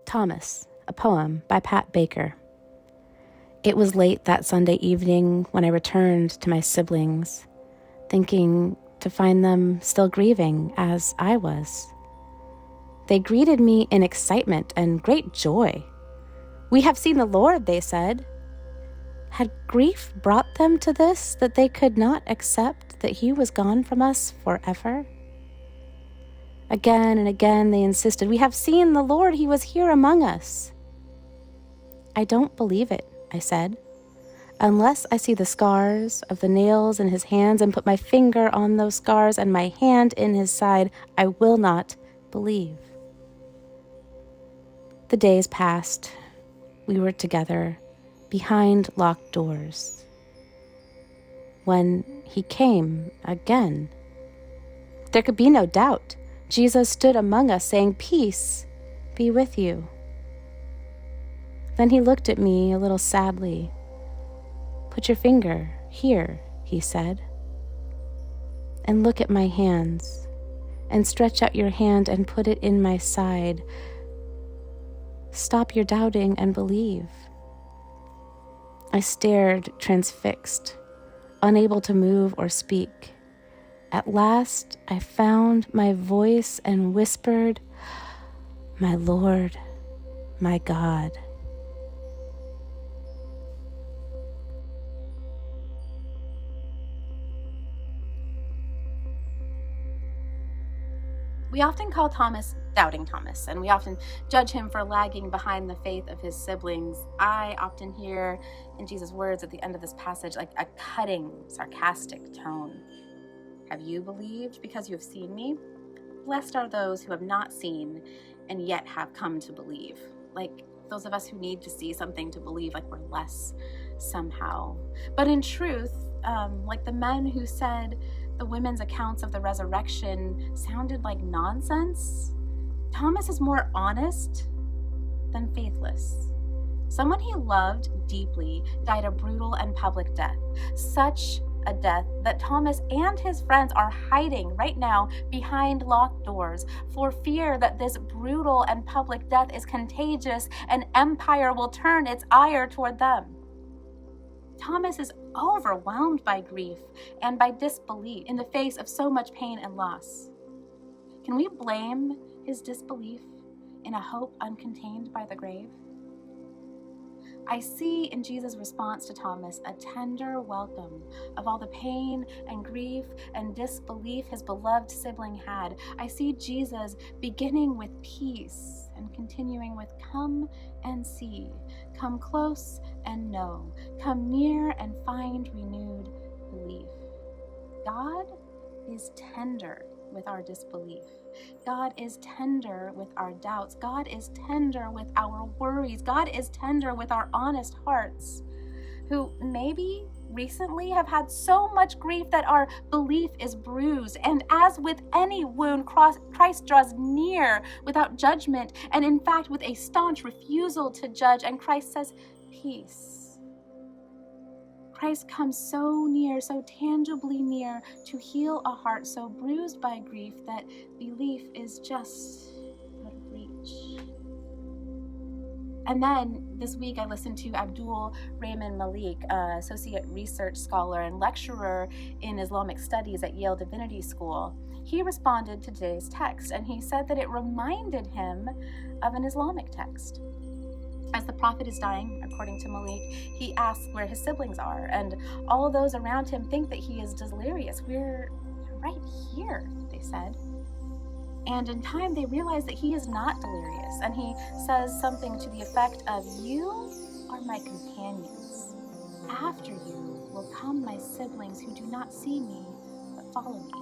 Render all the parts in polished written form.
Thomas, a poem by Pat Baker. It was late that Sunday evening when I returned to my siblings, thinking to find them still grieving as I was. They greeted me in excitement and great joy. "We have seen the Lord," they said. Had grief brought them to this, that they could not accept that he was gone from us forever? Again and again they insisted, "We have seen the Lord, he was here among us." "I don't believe it," I said. "Unless I see the scars of the nails in his hands and put my finger on those scars and my hand in his side, I will not believe." The days passed. We were together behind locked doors. When he came again, there could be no doubt. Jesus stood among us saying, "Peace be with you." Then he looked at me a little sadly. "Put your finger here," he said, "and look at my hands, and stretch out your hand and put it in my side. Stop your doubting and believe." I stared transfixed, unable to move or speak. At last, I found my voice and whispered, "My Lord, my God." We often call Thomas Doubting Thomas, and we often judge him for lagging behind the faith of his siblings. I often hear in Jesus' words at the end of this passage like a cutting, sarcastic tone. "Have you believed because you have seen me? Blessed are those who have not seen and yet have come to believe." Like those of us who need to see something to believe, like we're less somehow. But in truth, like the men who said the women's accounts of the resurrection sounded like nonsense, Thomas is more honest than faithless. Someone he loved deeply died a brutal and public death, such a death that Thomas and his friends are hiding right now behind locked doors for fear that this brutal and public death is contagious and empire will turn its ire toward them. Thomas is overwhelmed by grief and by disbelief in the face of so much pain and loss. Can we blame his disbelief in a hope uncontained by the grave? I see in Jesus' response to Thomas a tender welcome of all the pain and grief and disbelief his beloved sibling had. I see Jesus beginning with peace and continuing with "Come and see, come close and know, come near and find renewed belief." God is tender with our disbelief. God is tender with our doubts. God is tender with our worries. God is tender with our honest hearts, who maybe recently have had so much grief that our belief is bruised. And as with any wound, Christ draws near witut judgment, and in fact with a staunch refusal to judge. And Christ says, "Peace." Christ comes so near, so tangibly near, to heal a heart so bruised by grief that belief is just out of reach. And then this week I listened to Abdul Rahman Malik, associate research scholar and lecturer in Islamic studies at Yale Divinity School. He responded to today's text, and he said that it reminded him of an Islamic text. As the prophet is dying, according to Malik, he asks where his siblings are, and all of those around him think that he is delirious. "We're right here," they said. And in time, they realize that he is not delirious, and he says something to the effect of, "You are my companions. After you will come my siblings who do not see me, but follow me."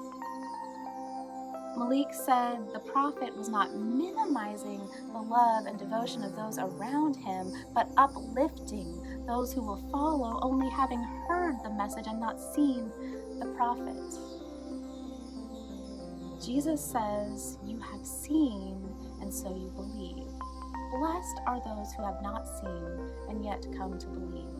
Malik said the prophet was not minimizing the love and devotion of those around him, but uplifting those who will follow, only having heard the message and not seen the prophet. Jesus says, "You have seen, and so you believe. Blessed are those who have not seen and yet come to believe."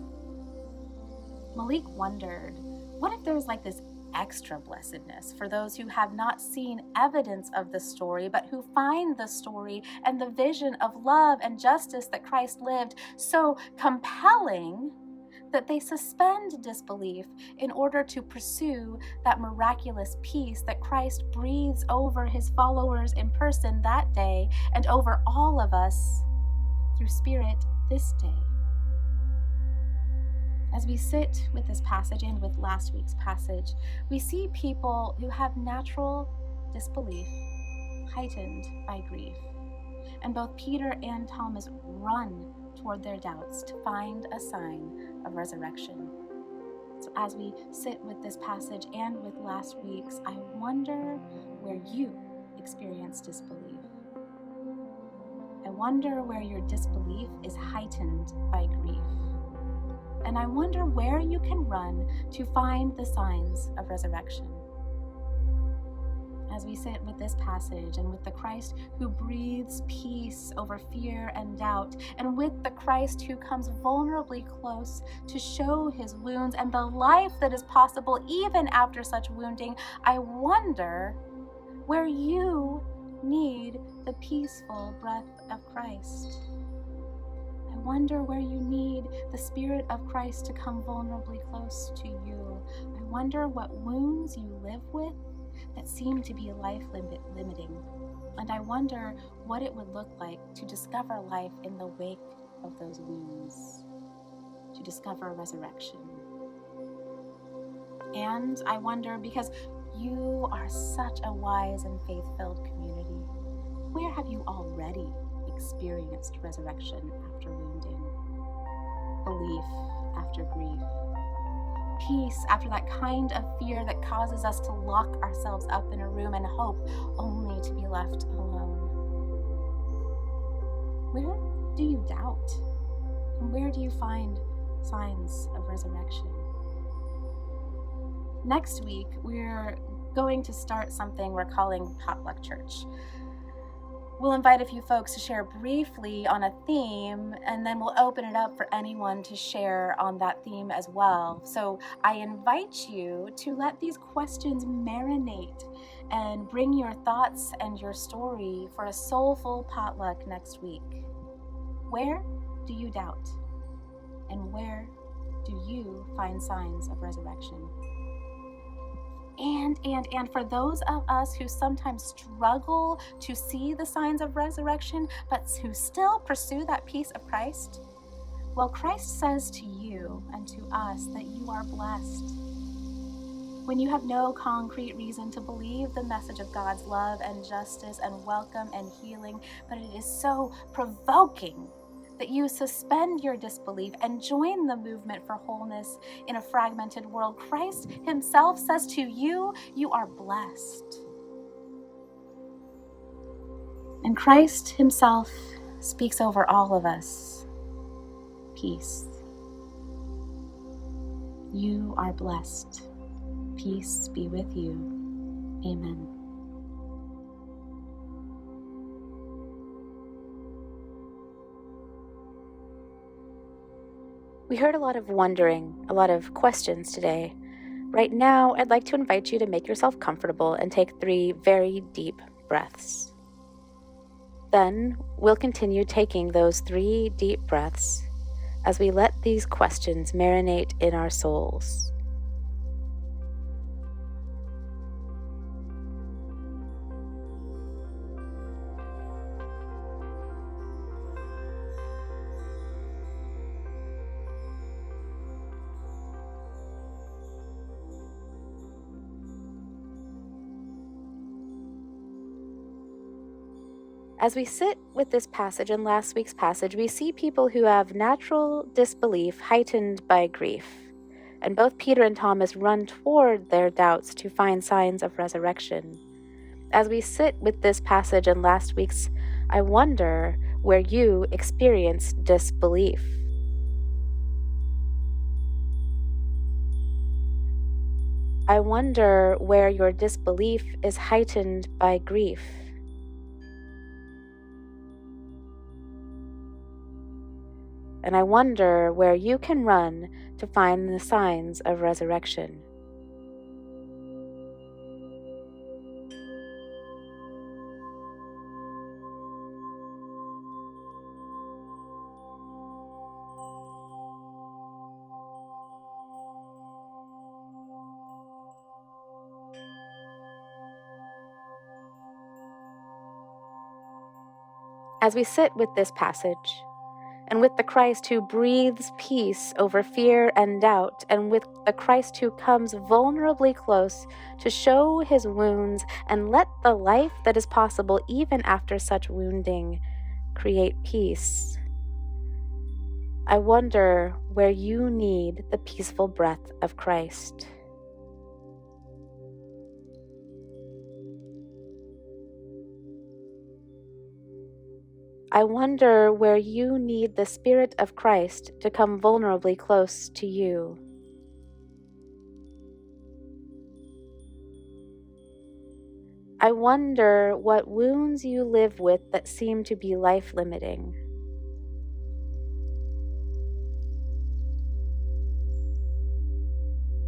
Malik wondered, what if there's like this extra blessedness for those who have not seen evidence of the story, but who find the story and the vision of love and justice that Christ lived so compelling that they suspend disbelief in order to pursue that miraculous peace that Christ breathes over his followers in person that day and over all of us through Spirit this day. As we sit with this passage and with last week's passage, we see people who have natural disbelief heightened by grief. And both Peter and Thomas run toward their doubts to find a sign of resurrection. So as we sit with this passage and with last week's, I wonder where you experience disbelief. I wonder where your disbelief is heightened by grief. And I wonder where you can run to find the signs of resurrection. As we sit with this passage and with the Christ who breathes peace over fear and doubt, and with the Christ who comes vulnerably close to show his wounds and the life that is possible even after such wounding, I wonder where you need the peaceful breath of Christ. I wonder where you need the Spirit of Christ to come vulnerably close to you. I wonder what wounds you live with that seem to be life-limiting. And I wonder what it would look like to discover life in the wake of those wounds, to discover resurrection. And I wonder, because you are such a wise and faith-filled community, where have you already experienced resurrection after wounding, belief after grief, peace after that kind of fear that causes us to lock ourselves up in a room and hope only to be left alone? Where do you doubt? And where do you find signs of resurrection? Next week, we're going to start something we're calling Potluck Church. We'll invite a few folks to share briefly on a theme, and then we'll open it up for anyone to share on that theme as well. So I invite you to let these questions marinate and bring your thoughts and your story for a soulful potluck next week. Where do you doubt? And where do you find signs of resurrection? And for those of us who sometimes struggle to see the signs of resurrection, but who still pursue that peace of Christ, well, Christ says to you and to us that you are blessed. When you have no concrete reason to believe the message of God's love and justice and welcome and healing, but it is so provoking that you suspend your disbelief and join the movement for wholeness in a fragmented world, Christ himself says to you, you are blessed. And Christ himself speaks over all of us. Peace. You are blessed. Peace be with you. Amen. We heard a lot of wondering, a lot of questions today. Right now, I'd like to invite you to make yourself comfortable and take 3 very deep breaths. Then, we'll continue taking those 3 deep breaths as we let these questions marinate in our souls. As we sit with this passage and last week's passage, we see people who have natural disbelief heightened by grief. And both Peter and Thomas run toward their doubts to find signs of resurrection. As we sit with this passage and last week's, I wonder where you experience disbelief. I wonder where your disbelief is heightened by grief. And I wonder where you can run to find the signs of resurrection. As we sit with this passage, and with the Christ who breathes peace over fear and doubt, and with the Christ who comes vulnerably close to show his wounds and let the life that is possible even after such wounding create peace, I wonder where you need the peaceful breath of Christ. I wonder where you need the Spirit of Christ to come vulnerably close to you. I wonder what wounds you live with that seem to be life-limiting.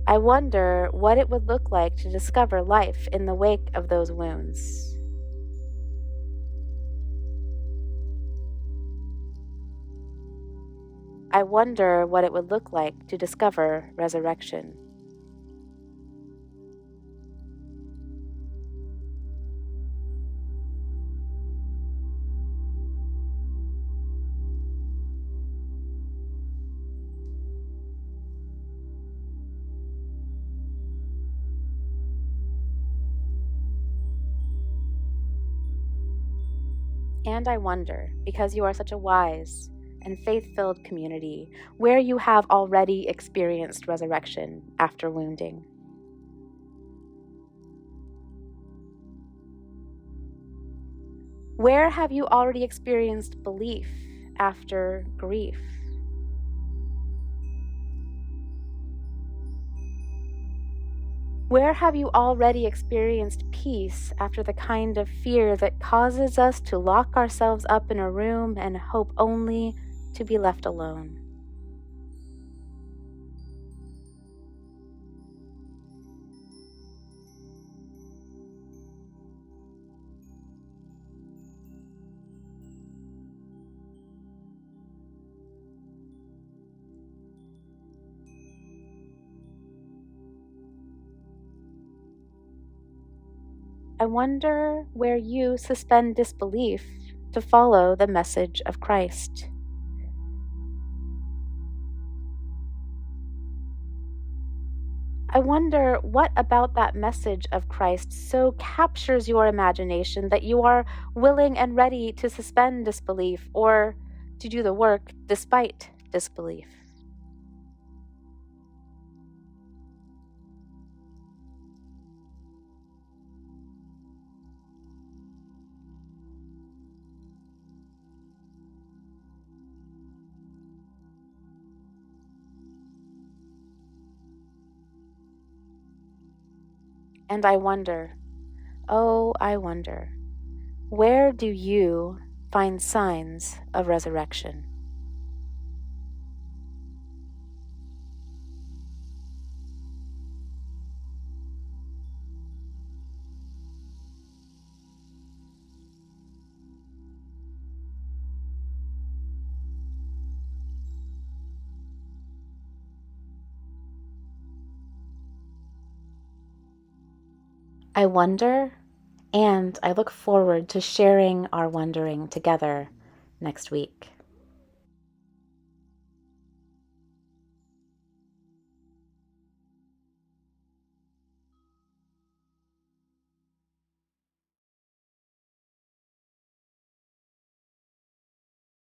I wonder what it would look like to discover life in the wake of those wounds. I wonder what it would look like to discover resurrection. And I wonder, because you are such a wise and faith-filled community, where you have already experienced resurrection after wounding. Where have you already experienced belief after grief? Where have you already experienced peace after the kind of fear that causes us to lock ourselves up in a room and hope only to be left alone? I wonder where you suspend disbelief to follow the message of Christ. I wonder what about that message of Christ so captures your imagination that you are willing and ready to suspend disbelief or to do the work despite disbelief. And I wonder, oh, I wonder, where do you find signs of resurrection? I wonder, and I look forward to sharing our wondering together next week.